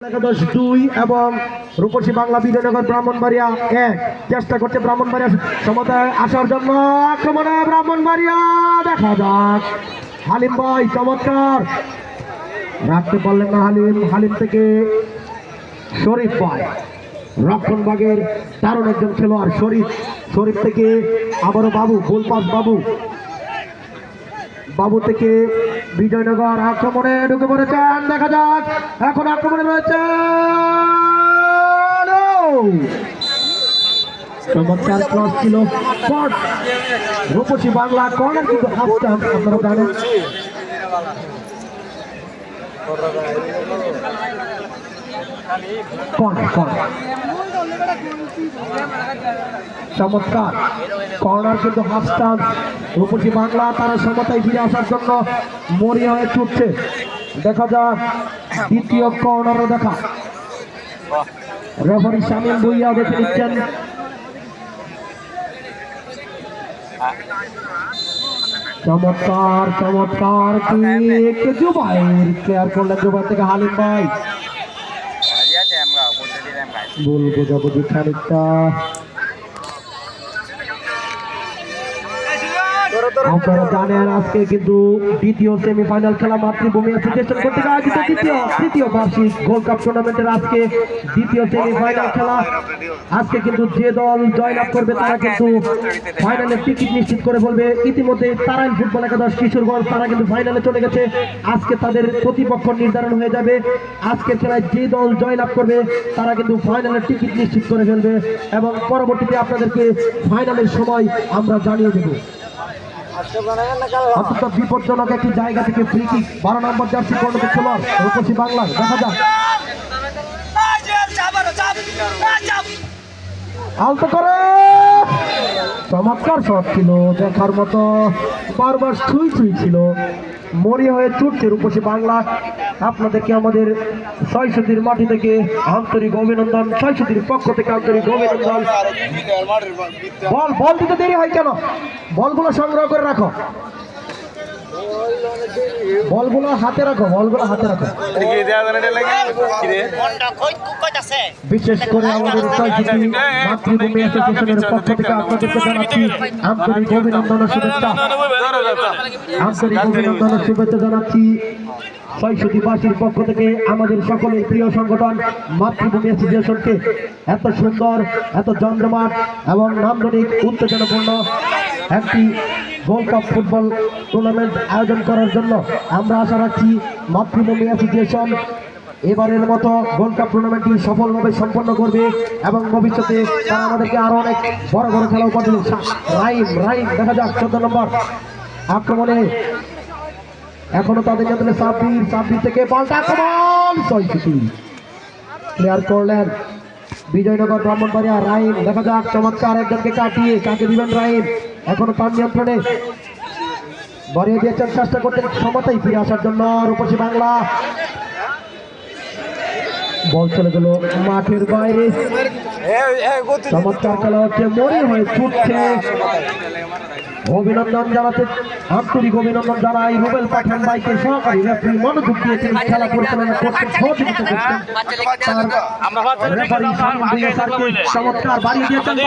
একাদশ 2 এবং রূপসী বাংলা বিজয়নগর ব্রাহ্মণবাড়িয়া 1 চেষ্টা করছে ব্রাহ্মণবাড়িয়া সমতায় আসার জন্য। আক্রমণে ব্রাহ্মণবাড়িয়া, দেখা যাক হালিম ভাই চমৎকার রাখতে পারলেন না। হালিম থেকে শরীফ ভাই, রক্ষণভাগের দারুণ একজন খেলোয়াড় শরীফ থেকে আবারও বাবু, গোল পাস বাবু থেকে বিজয়নগর আক্রমণে ঢুকে পড়েছেন। দেখা যাক এখন আক্রমণে রয়েছে চমৎকার ক্রস ছিল। রূপসী বাংলা কর্নার কিন্তু আপনারা জানেন চমৎকার কর্নার কিন্তু হাফ স্টাম্প। রূপসী বাংলা তারা সমতায় ফিরে আসার জন্য মরিয়া হয়ে ছুটছে। দেখা যাক দ্বিতীয় কর্নারও দেখা, রেফারি শামিম ভুইয়া দেখে নিচ্ছেন। চমৎকার জুবাইর ক্লিয়ার করলেন, জুবাইর থেকে হালিম ভাই। ভুল বোঝাবুঝি খানিকটা, আপনারা জানেন আজকে কিন্তু দ্বিতীয় সেমিফাইনাল খেলা মাতৃভূমি অ্যাসোসিয়েশন কর্তৃক আয়োজিত তৃতীয় বার্ষিক গোল্ড কাপ টুর্নামেন্টের আজকে দ্বিতীয় সেমিফাইনাল খেলা। আজকে কিন্তু যে দল জয়লাভ করবে তারা কিন্তু ফাইনালের টিকিট নিশ্চিত করে বলবে। ইতিমধ্যে তারাই ফুটবল একাদশ কিশোরগঞ্জ তারা কিন্তু ফাইনালে চলে গেছে। আজকে তাদের প্রতিপক্ষ নির্ধারণ হয়ে যাবে। আজকের খেলায় যে দল জয়লাভ করবে তারা কিন্তু ফাইনালের টিকিট নিশ্চিত করে ফেলবে এবং পরবর্তীতে আপনাদেরকে ফাইনালের সময় আমরা জানিয়ে দেব। অত্যন্ত বিপজ্জনক একটি জায়গা থেকে ফ্রি কিক, 12 নম্বর জার্সি পরিণত খেলোয়াড় রূপসী বাংলার। দেখা যাক আলতো করে চমৎকার শট ছিল, দেখার মতো, বারবার ছুঁই ছিল। মরিয়া হয়ে ছুটছে রূপসী বাংলা। আপনাদেরকে আমাদের ছয়শতির মাটি থেকে আন্তরিক অভিনন্দন, ছয়শতির পক্ষ থেকে আন্তরিক অভিনন্দন। বল দিতে দেরি হয় কেন? বলগুলো সংগ্রহ করে রাখো, বলগুলো হাতে রাখো। বিশেষ করে আমাদের মাতৃভূমি অ্যাসোসিয়েশনের পক্ষ থেকে আপনাদেরকে জানাচ্ছি আন্তরিক অভিনন্দন ও শুভেচ্ছা জানাচ্ছি। ছয়শতিবাসীর পক্ষ থেকে আমাদের সকলের প্রিয় সংগঠন মাতৃভূমি অ্যাসোসিয়েশনকে এত সুন্দর, এত জমজমাট এবং নান্দনিক উত্তেজনাপূর্ণ একটি গোল্ড কাপ ফুটবল টুর্নামেন্ট আয়োজন করার জন্য আমরা আশা রাখছি মাতৃভূমি অ্যাসোসিয়েশন এবারের মতো গোল্ড কাপ টুর্নামেন্টটি সফলভাবে সম্পন্ন করবে এবং ভবিষ্যতে তারা আমাদেরকে আরো অনেক বড় খেলা উপহার দেবে। রাইম দেখা যাক 14 নম্বর আক্রমণে এখনো তাদের নিয়ন্ত্রণে সাব্বির থেকে বলটা আক্রমণ প্লেয়ার করলেন বিজয়নগর ব্রাহ্মণবাড়িয়া। রাইম দেখা যাক চমৎকার একজনকে কাটিয়ে কাকে দিবেন রাইম, এখনো তার নিয়ন্ত্রণে বাড়িয়ে দিয়েছেন, চেষ্টা করতেন সমতায় ফিরে আসার জন্য রূপসী বাংলা। বল চলে গেল মাঠের বাইরে। চমৎকার খেলা হচ্ছে, মরি হয়ে ছুটছে। অভিনন্দন জানাতে আন্তরিক অভিনন্দন জানাই রুবেল পাঠান ভাইকে, সহকারী রেফারি মনোযোগ দিয়ে তিনি খেলা পরিচালনা করতে সহযোগিতা করছেন। চমৎকার বাড়িয়ে দিয়েছেন।